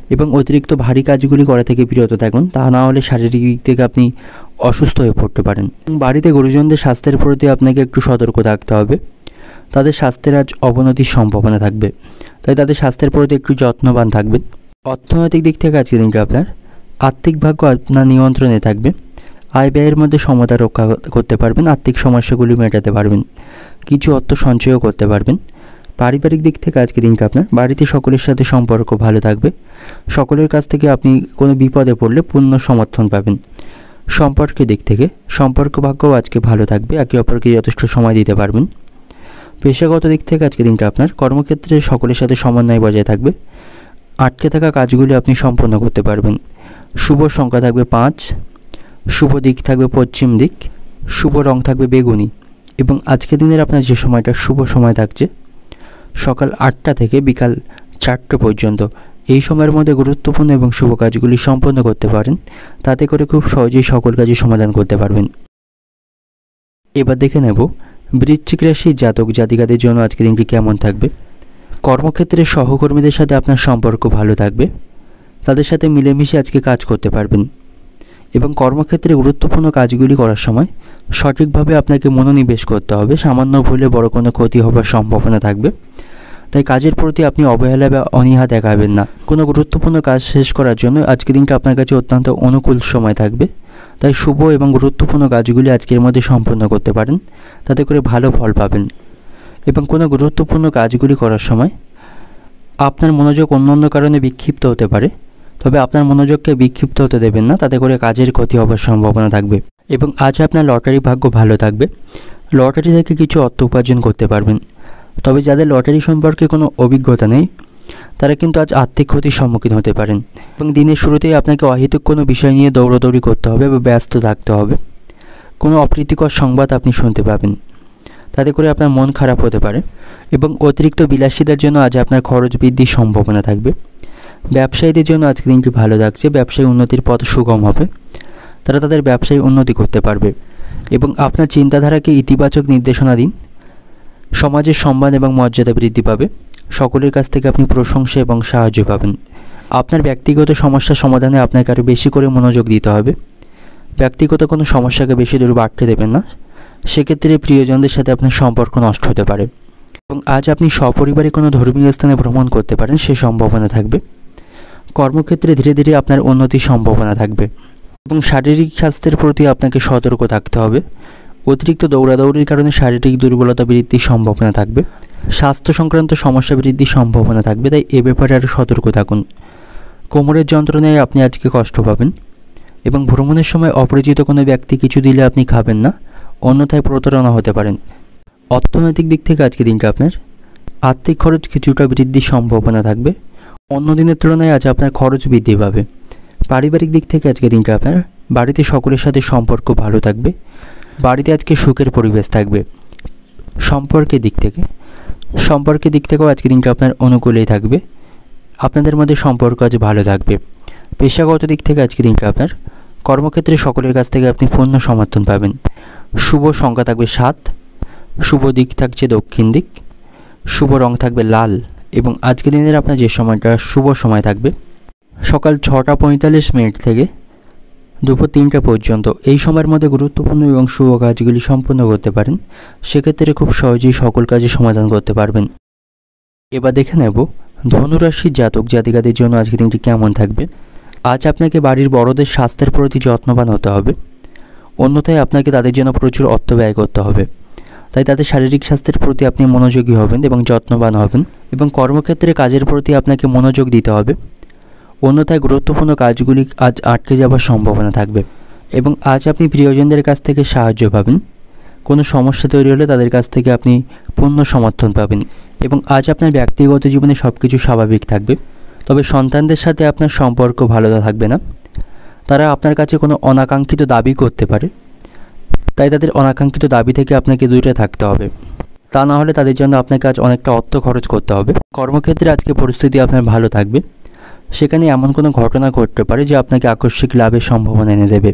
এবং অতিরিক্ত ভারী কাজগুলি করা থেকে বিরত থাকুন, তা না হলে শারীরিক দিক থেকে আপনি অসুস্থ হয়ে পড়তে পারেন। বাড়িতে গুরুজনদের স্বাস্থ্যের প্রতি আপনাকে একটু সতর্ক থাকতে হবে। তাদের স্বাস্থ্যের আজ অবনতির সম্ভাবনা থাকবে, তাই তাদের স্বাস্থ্যের প্রতি একটু যত্নবান থাকবেন। অর্থনৈতিক দিক থেকে আজকে দিনটি আপনার আর্থিক ভাগ্য আপনার নিয়ন্ত্রণে থাকবে। আয় ব্যয়ের মধ্যে সমতা রক্ষা করতে পারবেন। আর্থিক সমস্যাগুলি মেটাতে পারবেন। কিছু অর্থ সঞ্চয়ও করতে পারবেন। পারিবারিক দিক থেকে আজকে দিনটা আপনার বাড়িতে সকলের সাথে সম্পর্ক ভালো থাকবে। সকলের কাছ থেকে আপনি কোনো বিপদে পড়লে পূর্ণ সমর্থন পাবেন। সম্পর্কের দিক থেকে সম্পর্ক ভাগ্যও আজকে ভালো থাকবে। একে অপরকে যথেষ্ট সময় দিতে পারবেন। পেশাগত দিক থেকে আজকে দিনটা আপনার কর্মক্ষেত্রে সকলের সাথে সমন্বয় বজায় থাকবে। আটকে থাকা কাজগুলি আপনি সম্পন্ন করতে পারবেন। শুভ সংখ্যা থাকবে 5, শুভ দিক থাকবে পশ্চিম দিক, শুভ রং থাকবে বেগুনি। এবং আজকে দিনের আপনার যে সময়টা শুভ সময় থাকছে সকাল 8টা থেকে বিকাল 4টে পর্যন্ত, এই সময়ের মধ্যে গুরুত্বপূর্ণ এবং শুভ কাজগুলি সম্পন্ন করতে পারেন। তাতে করে খুব সহজেই সকল কাজই সমাধান করতে পারবেন। এবার দেখে নেব বৃশ্চিক রাশির জাতক জাতিকাদের জন্য আজকে দিনটি কেমন থাকবে। কর্মক্ষেত্রে সহকর্মীদের সাথে আপনার সম্পর্ক ভালো থাকবে। তাদের সাথে মিলেমিশে আজকে কাজ করতে পারবেন। এবং কর্মক্ষেত্রে গুরুত্বপূর্ণ কাজগুলি করার সময় সঠিকভাবে আপনাকে মনোনিবেশ করতে হবে। সামান্য ভুলে বড় কোনো ক্ষতি হবার সম্ভাবনা থাকবে, তাই কাজের প্রতি আপনি অবহেলা বা অনীহা দেখাবেন না। কোনো গুরুত্বপূর্ণ কাজ শেষ করার জন্য আজকের দিনটা আপনার কাছে অত্যন্ত অনুকূল সময় থাকবে। তাই শুভ এবং গুরুত্বপূর্ণ কাজগুলি আজকের মধ্যে সম্পন্ন করতে পারেন, তাতে করে ভালো ফল পাবেন। এবং কোনো গুরুত্বপূর্ণ কাজগুলি করার সময় আপনার মনোযোগ অন্য কারণে বিক্ষিপ্ত হতে পারে, তবে আপনার মনোযোগকে বিক্ষিপ্ত হতে দেবেন না, তাতে করে কাজের ক্ষতি হবার সম্ভাবনা থাকবে। এবং আজ আপনার লটারি ভাগ্য ভালো থাকবে। লটারি থেকে কিছু অর্থ উপার্জন করতে পারবেন। তবে যাদের লটারি সম্পর্কে কোনো অভিজ্ঞতা নেই তারা কিন্তু আজ আর্থিক ক্ষতির সম্মুখীন হতে পারেন। এবং দিনের শুরুতেই আপনাকে অহেতুক কোনো বিষয় নিয়ে দৌড়াদৌড়ি করতে হবে বা ব্যস্ত থাকতে হবে। কোনো অপ্রীতিকর সংবাদ আপনি শুনতে পাবেন, তাতে করে আপনার মন খারাপ হতে পারে। এবং অতিরিক্ত বিলাসিতার জন্য আজ আপনার খরচ বৃদ্ধির সম্ভাবনা থাকবে। ব্যবসায়ীদের জন্য আজকে দিনটি ভালো থাকছে। ব্যবসায়ী উন্নতির পথ সুগম হবে। তারা তাদের ব্যবসায় উন্নতি করতে পারবে। এবং আপনার চিন্তাধারাকে ইতিবাচক নির্দেশনা দিন। সমাজের সম্মান এবং মর্যাদা বৃদ্ধি পাবে। সকলের কাছ থেকে আপনি প্রশংসা এবং সাহায্য পাবেন। আপনার ব্যক্তিগত সমস্যা সমাধানে আপনাকে আরও বেশি করে মনোযোগ দিতে হবে। ব্যক্তিগত কোনো সমস্যাকে বেশি দূর বাড়তে দেবেন না, সেক্ষেত্রে প্রিয়জনদের সাথে আপনার সম্পর্ক নষ্ট হতে পারে। এবং আজ আপনি সপরিবারে কোনো ধর্মীয় স্থানে ভ্রমণ করতে পারেন, সে সম্ভাবনা থাকবে। কর্মক্ষেত্রে ধীরে ধীরে আপনার উন্নতির সম্ভাবনা থাকবে। এবং শারীরিক স্বাস্থ্যের প্রতি আপনাকে সতর্ক থাকতে হবে। অতিরিক্ত দৌড়াদৌড়ির কারণে শারীরিক দুর্বলতা বৃদ্ধির সম্ভাবনা থাকবে। স্বাস্থ্য সংক্রান্ত সমস্যা বৃদ্ধির সম্ভাবনা থাকবে, তাই এ ব্যাপারে আরও সতর্ক থাকুন। কোমরের যন্ত্রণায় আপনি আজকে কষ্ট পাবেন। এবং ভ্রমণের সময় অপরিচিত কোনো ব্যক্তি কিছু দিলে আপনি খাবেন না, অন্যথায় প্রতারণা হতে পারেন। অর্থনৈতিক দিক থেকে আজকে দিনটা আপনার আর্থিক খরচ কিছুটা বৃদ্ধির সম্ভাবনা থাকবে। অন্য দিনের তুলনায় আজ আপনার খরচ বৃদ্ধি পাবে। পারিবারিক দিক থেকে আজকে দিনটা আপনার বাড়িতে সকলের সাথে সম্পর্ক ভালো থাকবে। বাড়িতে আজকে সুখের পরিবেশ থাকবে। সম্পর্কের দিক থেকেও আজকে দিনটা আপনার অনুকূলেই থাকবে। আপনাদের মধ্যে সম্পর্ক আজ ভালো থাকবে। পেশাগত দিক থেকে আজকে দিনটা আপনার কর্মক্ষেত্রে সকলের কাছ থেকে আপনি পূর্ণ সমর্থন পাবেন। শুভ সংখ্যা থাকবে 7, শুভ দিক থাকছে দক্ষিণ দিক, শুভ রং থাকবে লাল। এবং আজকের দিনের আপনার যে সময়টা শুভ সময় থাকবে সকাল 6:45 থেকে দুপুর 3টা পর্যন্ত, এই সময়ের মধ্যে গুরুত্বপূর্ণ এবং শুভ কাজগুলি সম্পন্ন করতে পারেন। সেক্ষেত্রে খুব সহজেই সকল কাজে সমাধান করতে পারবেন। এবার দেখে নেব ধনুরাশির জাতক জাতিকাদের জন্য আজকের দিনটি কেমন থাকবে। আজ আপনাকে বাড়ির বড়দের স্বাস্থ্যের প্রতি যত্নবান হতে হবে, অন্যথায় আপনাকে তাদের জন্য প্রচুর অর্থ ব্যয় করতে হবে। তাই তাদের শারীরিক স্বাস্থ্যের প্রতি আপনি মনোযোগী হবেন এবং যত্নবান হবেন, এবং কর্মক্ষেত্রে কাজের প্রতি আপনাকে মনোযোগ দিতে হবে, অন্যথায় গুরুত্বপূর্ণ কাজগুলি আজ আটকে যাওয়ার সম্ভাবনা থাকবে। এবং আজ আপনি প্রিয়জনদের কাছ থেকে সাহায্য পাবেন, কোনো সমস্যা তৈরি হলে তাদের কাছ থেকে আপনি পূর্ণ সমর্থন পাবেন। এবং আজ আপনার ব্যক্তিগত জীবনে সব কিছু স্বাভাবিক থাকবে, তবে সন্তানদের সাথে আপনার সম্পর্ক ভালো থাকবে না। তারা আপনার কাছে কোনো অনাকাঙ্ক্ষিত দাবি করতে পারে, তাই তাদের অনাকাঙ্ক্ষিত দাবি থেকে আপনাকে দূরে থাকতে হবে। তা না হলে তাদের জন্য আপনাকে আজ অনেকটা অর্থ খরচ করতে হবে। কর্মক্ষেত্রে আজকে পরিস্থিতি আপনার ভালো থাকবে, সেখানে এমন কোনো ঘটনা ঘটতে পারে যে আপনাকে আকস্মিক লাভের সম্ভাবনা এনে দেবে।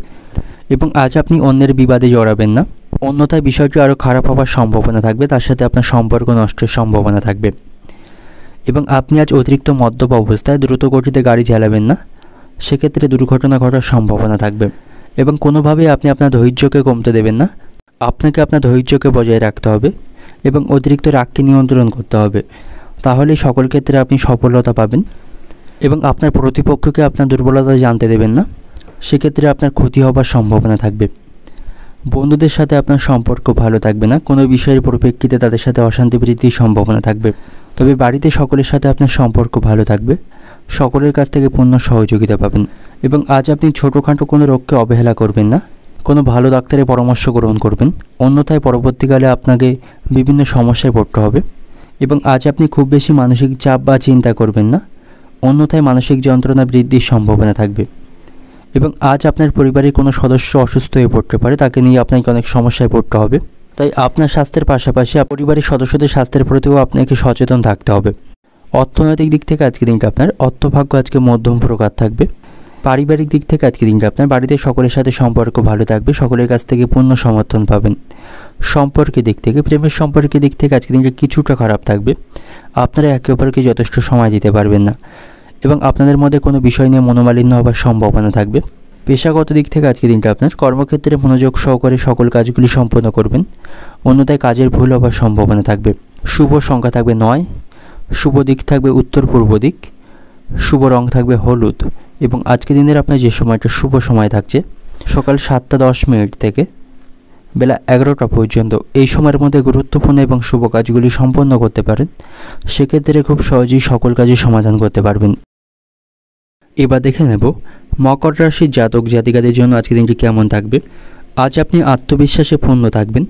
এবং আজ আপনি অন্যের বিবাদে জড়াবেন না, অন্যথায় বিষয়টি আরও খারাপ হওয়ার সম্ভাবনা থাকবে, তার সাথে আপনার সম্পর্ক নষ্টের সম্ভাবনা থাকবে। এবং আপনি আজ অতিরিক্ত মদ্যপ অবস্থায় দ্রুত গতিতে গাড়ি চালাবেন না, সেক্ষেত্রে দুর্ঘটনা ঘটার সম্ভাবনা থাকবে। এবং কোনোভাবেই আপনি আপনার ধৈর্যকে কমতে দেবেন না, আপনাকে আপনার ধৈর্যকে বজায় রাখতে হবে এবং অতিরিক্ত রাগকে নিয়ন্ত্রণ করতে হবে, তাহলেই সকল ক্ষেত্রে আপনি সফলতা পাবেন। এবং আপনার প্রতিপক্ষকে আপনার দুর্বলতা জানতে দেবেন না, সেক্ষেত্রে আপনার ক্ষতি হবার সম্ভাবনা থাকবে। বন্ধুদের সাথে আপনার সম্পর্ক ভালো থাকবে না, কোনো বিষয়ের পরিপ্রেক্ষিতে তাদের সাথে অশান্তি বৃদ্ধির সম্ভাবনা থাকবে। তবে বাড়িতে সকলের সাথে আপনার সম্পর্ক ভালো থাকবে, সকলের কাছ থেকে পূর্ণ সহযোগিতা পাবেন। এবং আজ আপনি ছোটোখাটো কোনো রোগকে অবহেলা করবেন না, কোনো ভালো ডাক্তারের পরামর্শ গ্রহণ করবেন, অন্যথায় পরবর্তীকালে আপনাকে বিভিন্ন সমস্যায় পড়তে হবে। এবং আজ আপনি খুব বেশি মানসিক চাপ বা চিন্তা করবেন না, অন্যথায় মানসিক যন্ত্রণা বৃদ্ধির সম্ভাবনা থাকবে। এবং আজ আপনার পরিবারের কোনো সদস্য অসুস্থ হয়ে পড়তে পারে, তাকে নিয়ে আপনাকে অনেক সমস্যায় পড়তে হবে। তাই আপনার স্বাস্থ্যের পাশাপাশি পরিবারের সদস্যদের স্বাস্থ্যের প্রতিও আপনাকে সচেতন থাকতে হবে। অর্থনৈতিক দিক থেকে আজকে দিনটা আপনার অর্থভাগ্য আজকে মধ্যম প্রকার থাকবে। পারিবারিক দিক থেকে আজকে দিনটা আপনার বাড়িতে সকলের সাথে সম্পর্ক ভালো থাকবে, সকলের কাছ থেকে পূর্ণ সমর্থন পাবেন। সম্পর্কের দিক থেকে, প্রেমের সম্পর্কের দিক থেকে আজকে দিনটা কিছুটা খারাপ থাকবে, আপনারা একে অপরকে যথেষ্ট সময় দিতে পারবেন না এবং আপনাদের মধ্যে কোনো বিষয় নিয়ে মনোমালিন্য হওয়ার সম্ভাবনা থাকবে। পেশাগত দিক থেকে আজকে দিনটা আপনার কর্মক্ষেত্রে মনোযোগ সহকারে সকল কাজগুলি সম্পন্ন করবেন, অন্যথায় কাজের ভুল হওয়ার সম্ভাবনা থাকবে। শুভ সংখ্যা থাকবে 9, শুভ দিক থাকবে উত্তর পূর্ব দিক, শুভ রং থাকবে হলুদ। এবং আজকে দিনের আপনার যে সময়টা শুভ সময় থাকছে সকাল 7:10 থেকে বেলা 11টা পর্যন্ত, এই সময়ের মধ্যে গুরুত্বপূর্ণ এবং শুভ কাজগুলি সম্পন্ন করতে পারেন, সেক্ষেত্রে খুব সহজেই সকল কাজের সমাধান করতে পারবেন। এবার দেখে নেব মকর রাশির জাতক জাতিকাদের জন্য আজকে দিনটি কেমন থাকবে। আজ আপনি আত্মবিশ্বাসে পূর্ণ থাকবেন,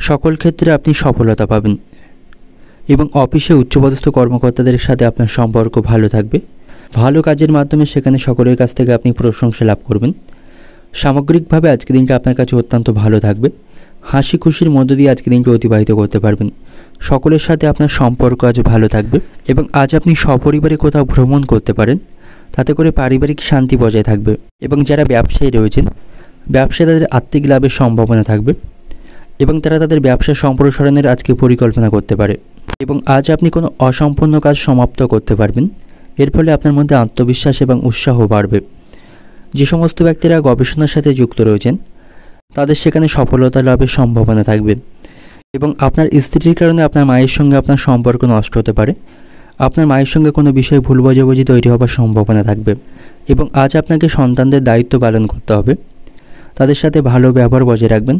সকল ক্ষেত্রে আপনি সফলতা পাবেন এবং অফিসে উচ্চপদস্থ কর্মকর্তাদের সাথে আপনার সম্পর্ক ভালো থাকবে। ভালো কাজের মাধ্যমে সেখানে সকলের কাছ থেকে আপনি প্রশংসা লাভ করবেন। সামগ্রিকভাবে আজকে দিনটা আপনার কাছে অত্যন্ত ভালো থাকবে, হাসি খুশির মধ্য দিয়ে আজকে দিনটি অতিবাহিত করতে পারবেন। সকলের সাথে আপনার সম্পর্ক আজ ভালো থাকবে এবং আজ আপনি সপরিবারে কোথাও ভ্রমণ করতে পারেন, তাতে করে পারিবারিক শান্তি বজায় থাকবে। এবং যারা ব্যবসায়ী রয়েছেন, ব্যবসায় তাদের আর্থিক লাভের সম্ভাবনা থাকবে এবং তারা তাদের ব্যবসা সম্প্রসারণের আজকে পরিকল্পনা করতে পারে। এবং আজ আপনি কোনো অসম্পূর্ণ কাজ সমাপ্ত করতে পারবেন, এর ফলে আপনার মধ্যে আত্মবিশ্বাস এবং উৎসাহ বাড়বে। যে সমস্ত ব্যক্তিরা গবেষণার সাথে যুক্ত রয়েছেন তাদের সেখানে সফলতা লাভের সম্ভাবনা থাকবে। এবং আপনার স্ত্রীর কারণে আপনার মায়ের সঙ্গে আপনার সম্পর্ক নষ্ট হতে পারে, আপনার মায়ের সঙ্গে কোনো বিষয়ে ভুল বোঝাবুঝি তৈরি হওয়ার সম্ভাবনা থাকবে। এবং আজ আপনাকে সন্তানদের দায়িত্ব পালন করতে হবে, তাদের সাথে ভালো ব্যবহার বজায় রাখবেন,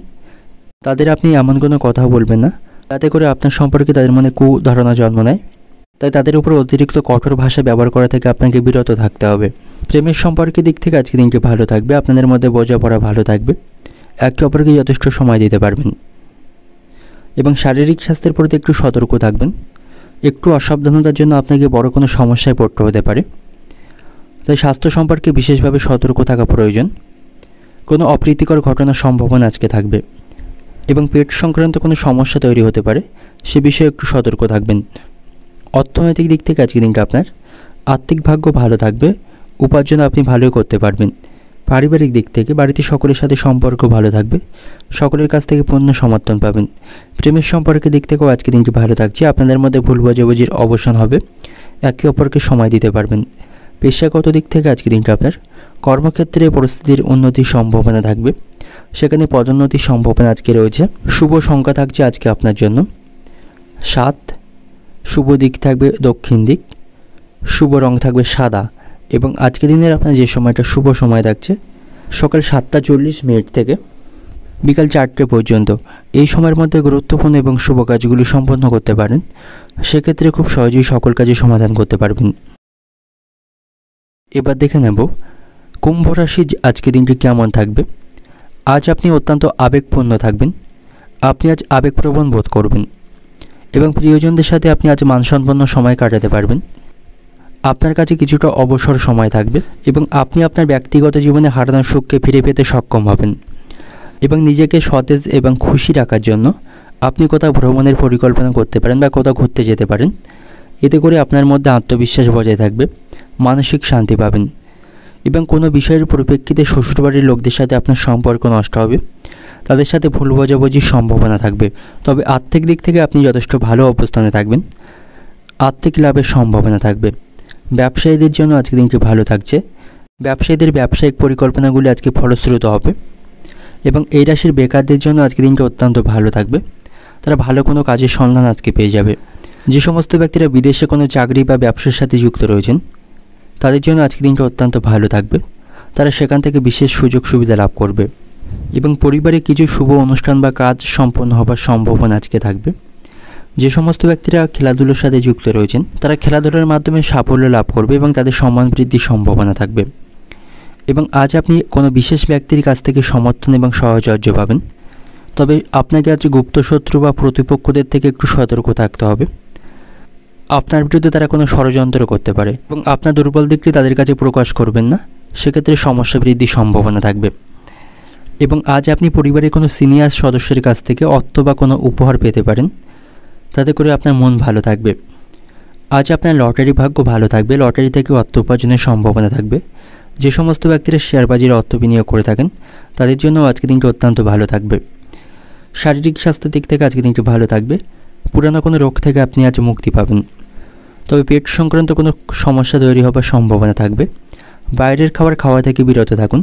তাদের আপনি এমন কোনো কথা বলবেন না যাতে করে আপনার সম্পর্কে তাদের মনে কুধারণা জন্ম নেয়। তাই তাদের উপর অতিরিক্ত কঠোর ভাষা ব্যবহার করা থেকে আপনাকে বিরত থাকতে হবে। প্রেমের সম্পর্কের দিক থেকে আজকে দিনটি ভালো থাকবে, আপনাদের মধ্যে বোঝাপড়া ভালো থাকবে, একে অপরকে যথেষ্ট সময় দিতে পারবেন। এবং শারীরিক স্বাস্থ্যের প্রতি একটু সতর্ক থাকবেন, একটু অসাবধানতার জন্য আপনাকে বড় কোনো সমস্যায় পড়তে হতে পারে, তাই স্বাস্থ্য সম্পর্কে বিশেষভাবে সতর্ক থাকা প্রয়োজন। কোনো অপ্রীতিকর ঘটনার সম্ভাবনা আজকে থাকবে এবং পেট সংক্রান্ত কোনো সমস্যা তৈরি হতে পারে, সে বিষয়ে একটু সতর্ক থাকবেন। অর্থনৈতিক দিক থেকে আজকে দিনটা আপনার আর্থিক ভাগ্য ভালো থাকবে, উপার্জন আপনি ভালোই করতে পারবেন। পারিবারিক দিক থেকে বাড়িতে সকলের সাথে সম্পর্ক ভালো থাকবে, সকলের কাছ থেকে পূর্ণ সমর্থন পাবেন। প্রেমের সম্পর্কের দিক থেকেও আজকে দিনটি ভালো থাকছে, আপনাদের মধ্যে ভুল বোঝাবুঝির অবসান হবে, একে অপরকে সময় দিতে পারবেন। পেশাগত দিক থেকে আজকে দিনটা আপনার কর্মক্ষেত্রে পরিস্থিতির উন্নতির সম্ভাবনা থাকবে, সেখানে পদোন্নতির সম্ভাবনা আজকে রয়েছে। শুভ সংখ্যা থাকছে আজকে আপনার জন্য 7, শুভ দিক থাকবে দক্ষিণ দিক, শুভ রং থাকবে সাদা এবং আজকে দিনের আপনার যে সময়টা শুভ সময় থাকছে সকাল 7:40 থেকে বিকাল 4টে পর্যন্ত, এই সময়ের মধ্যে গুরুত্বপূর্ণ এবং শুভ কাজগুলি সম্পন্ন করতে পারেন। সেক্ষেত্রে খুব সহজেই সকল কাজের সমাধান করতে পারবেন। এবার দেখে নেব কুম্ভ রাশির আজকে দিনটি কেমন থাকবে। আজ আপনি অত্যন্ত আবেগপূর্ণ থাকবেন। আপনি আজ আবেগপ্রবণ বোধ করবেন এবং প্রিয়জনদের সাথে আপনি আজ মানসম্পন্ন সময় কাটাতে পারবেন। আপনার কাছে কিছুটা অবসর সময় থাকবে এবং আপনি আপনার ব্যক্তিগত জীবনে হারানোর সুখকে ফিরে পেতে সক্ষম হবেন এবং নিজেকে সতেজ এবং খুশি রাখার জন্য আপনি কোথাও ভ্রমণের পরিকল্পনা করতে পারেন বা কোথাও ঘুরতে যেতে পারেন। এতে করে আপনার মধ্যে আত্মবিশ্বাস বজায় থাকবে, মানসিক শান্তি পাবেন এবং কোনো বিষয়ের পরিপ্রেক্ষিতে শ্বশুরবাড়ির লোকদের সাথে আপনার সম্পর্ক নষ্ট হবে, তাদের সাথে ভুল বোঝাবুঝির সম্ভাবনা থাকবে। তবে আর্থিক দিক থেকে আপনি যথেষ্ট ভালো অবস্থানে থাকবেন, আর্থিক লাভের সম্ভাবনা থাকবে। ব্যবসায়ীদের জন্য আজকে দিনটি ভালো থাকছে। ব্যবসায়ীদের ব্যবসায়িক পরিকল্পনাগুলি আজকে ফলশ্রুত হবে এবং এই রাশির বেকারদের জন্য আজকে দিনটি অত্যন্ত ভালো থাকবে। তারা ভালো কোনো কাজের সন্ধান আজকে পেয়ে যাবে। যে সমস্ত ব্যক্তিরা বিদেশে কোনো চাকরি বা ব্যবসার সাথে যুক্ত রয়েছেন তাদের জন্য আজকে দিনটি অত্যন্ত ভালো থাকবে। তারা সেখান থেকে বিশেষ সুযোগ সুবিধা লাভ করবে এবং পরিবারে কিছু শুভ অনুষ্ঠান বা কাজ সম্পন্ন হবার সম্ভাবনা আজকে থাকবে। যে সমস্ত ব্যক্তিরা খেলাধুলোর সাথে যুক্ত রয়েছেন তারা খেলাধুলার মাধ্যমে সাফল্য লাভ করবে এবং তাদের সম্মান বৃদ্ধির সম্ভাবনা থাকবে এবং আজ আপনি কোনো বিশেষ ব্যক্তির কাছ থেকে সমর্থন এবং সাহচর্য পাবেন। তবে আপনাকে আজ গুপ্ত শত্রু বা প্রতিপক্ষদের থেকে একটু সতর্ক থাকতে হবে। আপনার বিরুদ্ধে তারা কোনো ষড়যন্ত্র করতে পারে এবং আপনার দুর্বল দিকটি তাদের কাছে প্রকাশ করবেন না, সেক্ষেত্রে সমস্যা বৃদ্ধির সম্ভাবনা থাকবে এবং আজ আপনি পরিবারের কোনো সিনিয়র সদস্যের কাছ থেকে অর্থ বা কোনো উপহার পেতে পারেন, তাতে করে আপনার মন ভালো থাকবে। আজ আপনার লটারি ভাগ্য ভালো থাকবে, লটারি থেকে অর্থ উপার্জনের সম্ভাবনা থাকবে। যে সমস্ত ব্যক্তিরা শেয়ার বাজারে অর্থ বিনিয়োগ করে থাকেন তাদের জন্য আজকে দিনটি অত্যন্ত ভালো থাকবে। শারীরিক স্বাস্থ্যের দিক থেকে আজকে দিনটি ভালো থাকবে। পুরানো কোনো রোগ থেকে আপনি আজ মুক্তি পাবেন, তবে পেট সংক্রান্ত কোনো সমস্যা তৈরি হবার সম্ভাবনা থাকবে। বাইরের খাওয়া থেকে বিরত থাকুন।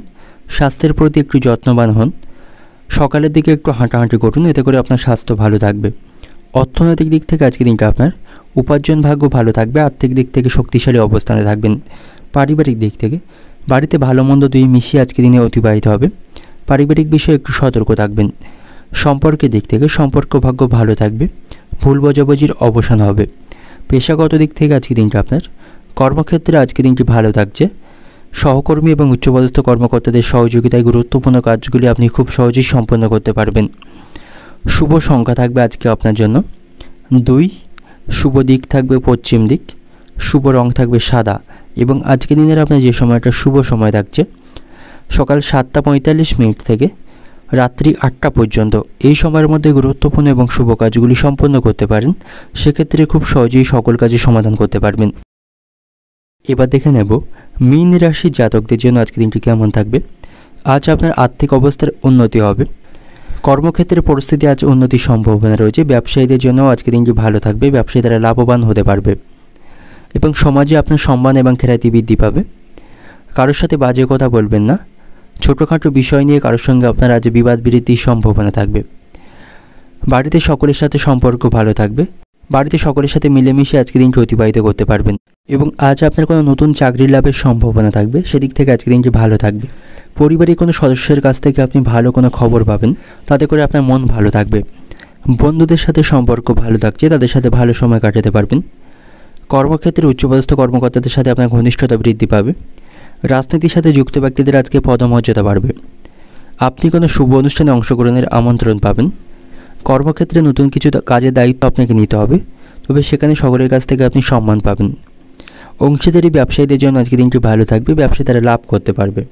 স্বাস্থ্যের প্রতি একটু যত্নবান হন। সকালের দিকে একটু হাঁটাহাঁটি করুন, এতে করে আপনার স্বাস্থ্য ভালো থাকবে। অর্থনৈতিক দিক থেকে আজকে দিনটা আপনার উপার্জন ভাগ্য ভালো থাকবে, আর্থিক দিক থেকে শক্তিশালী অবস্থানে থাকবেন। পারিবারিক দিক থেকে বাড়িতে ভালো মন্দ দুই মিশিয়ে আজকে দিনে অতিবাহিত হবে। পারিবারিক বিষয়ে একটু সতর্ক থাকবেন। সম্পর্কের দিক থেকে সম্পর্ক ভাগ্য ভালো থাকবে, ভুল বোঝাবুঝির অবসান হবে। পেশাগত দিক থেকে আজকে দিনটা আপনার কর্মক্ষেত্রে আজকে দিনটি ভালো থাকছে। সহকর্মী এবং উচ্চপদস্থ কর্মকর্তাদের সহযোগিতায় গুরুত্বপূর্ণ কাজগুলি আপনি খুব সহজেই সম্পন্ন করতে পারবেন। শুভ সংখ্যা থাকবে আজকে আপনার জন্য 2, শুভ দিক থাকবে পশ্চিম দিক, শুভ রং থাকবে সাদা এবং আজকে দিনের আপনার যে সময়টা শুভ সময় থাকছে সকাল 7:45 থেকে রাত্রি 8টা পর্যন্ত, এই সময়ের মধ্যে গুরুত্বপূর্ণ এবং শুভ কাজগুলি সম্পন্ন করতে পারেন। সেক্ষেত্রে খুব সহজেই সকল কাজে সমাধান করতে পারবেন। এবার দেখে নেব মীন রাশির জাতকদের জন্য আজকে দিনটি কেমন থাকবে। আজ আপনার আর্থিক অবস্থার উন্নতি হবে। কর্মক্ষেত্রে পরিস্থিতি আজ উন্নতির সম্ভাবনা রয়েছে। ব্যবসায়ীদের জন্য আজকে দিনটি ভালো থাকবে। ব্যবসায়ীরা লাভবান হতে পারবে এবং সমাজে আপনার সম্মান এবং খ্যাতি বৃদ্ধি পাবে। কারোর সাথে বাজে কথা বলবেন না। ছোটোখাটো বিষয় নিয়ে কারোর সঙ্গে আপনার আজ বিবাদ বৃদ্ধির সম্ভাবনা থাকবে। বাড়িতে সকলের সাথে সম্পর্ক ভালো থাকবে। বাড়িতে সকলের সাথে মিলেমিশে আজকে দিনটি অতিবাহিত করতে পারবেন এবং আজ আপনার কোনো নতুন চাকরি লাভের সম্ভাবনা থাকবে। সেদিক থেকে আজকে দিনটি ভালো থাকবে। পরিবারের কোনো সদস্যের কাছ থেকে আপনি ভালো কোনো খবর পাবেন, তাতে করে আপনার মন ভালো থাকবে। বন্ধুদের সাথে সম্পর্ক ভালো থাকছে, তাদের সাথে ভালো সময় কাটাতে পারবেন। কর্মক্ষেত্রে উচ্চপদস্থ কর্মকর্তাদের সাথে আপনার ঘনিষ্ঠতা বৃদ্ধি পাবে। রাজনীতির সাথে যুক্ত ব্যক্তিদের আজকে পদমর্যাদা বাড়বে। আপনি কোনো শুভ অনুষ্ঠানে অংশগ্রহণের আমন্ত্রণ পাবেন। কর্মক্ষেত্রে নতুন কিছু কাজের দায়িত্ব আপনাকে নিতে হবে, তবে সেখানে সকলের কাছ থেকে আপনি সম্মান পাবেন। অংশীদারি ব্যবসায়ীদের জন্য আজকে দিনটি ভালো থাকবে। ব্যবসায় তারা লাভ করতে পারবে।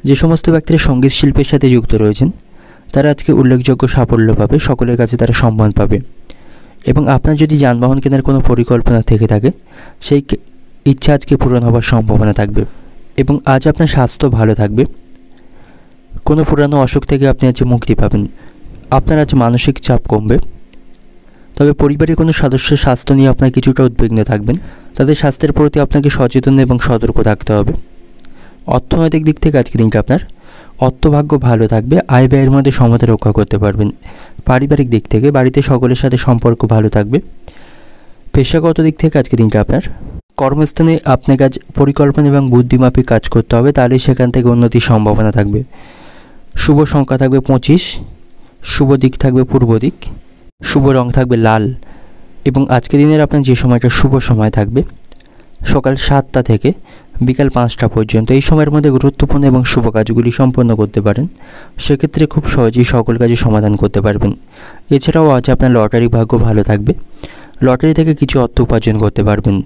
যে সমস্ত ব্যক্তিরা সঙ্গীত শিল্পের সাথে যুক্ত রয়েছেন তারা আজকে উল্লেখযোগ্য সাফল্য পাবে। সকলের কাছে তারা সম্মান পাবে এবং আপনার যদি যানবাহন কেনার কোনো পরিকল্পনা থেকে থাকে সেই ইচ্ছা আজকে পূরণ হওয়ার সম্ভাবনা থাকবে এবং আজ আপনার স্বাস্থ্য ভালো থাকবে। কোনো পুরানো অসুখ থেকে আপনি আজ মুক্তি পাবেন। আপনার আজ মানসিক চাপ কমবে। তবে পরিবারের কোনো সদস্যের স্বাস্থ্য নিয়ে আপনার কিছুটা উদ্বিগ্ন থাকবেন। তাদের স্বাস্থ্যের প্রতি আপনাকে সচেতন এবং সতর্ক থাকতে হবে। অর্থনৈতিক দিক থেকে আজকে দিনটা আপনার অর্থভাগ্য ভালো থাকবে। আয় ব্যয়ের মধ্যে সমতা রক্ষা করতে পারবেন। পারিবারিক দিক থেকে বাড়িতে সকলের সাথে সম্পর্ক ভালো থাকবে। পেশাগত দিক থেকে আজকে দিনটা আপনার কর্মস্থানে আপনাকে আজ পরিকল্পনা এবং বুদ্ধিমাফিক কাজ করতে হবে, তাহলে সেখান থেকে উন্নতির সম্ভাবনা থাকবে। শুভ সংখ্যা থাকবে 25, শুভ দিক থাকবে পূর্ব দিক, শুভ রং থাকবে লাল এবং আজকের দিনের আপনার যে সময়টা শুভ সময় থাকবে সকাল 7টা থেকে বিকাল 5টা পর্যন্ত। এই সময়ের মধ্যে গুরুত্বপূর্ণ এবং শুভ কাজগুলি সম্পন্ন করতে পারেন, সেক্ষেত্রে খুব সহজেই সকল কাজে সমাধান করতে পারবেন। এছাড়াও আজ আপনার লটারি ভাগ্য ভালো থাকবে, লটারি থেকে কিছু অর্থ উপার্জন করতে পারবেন।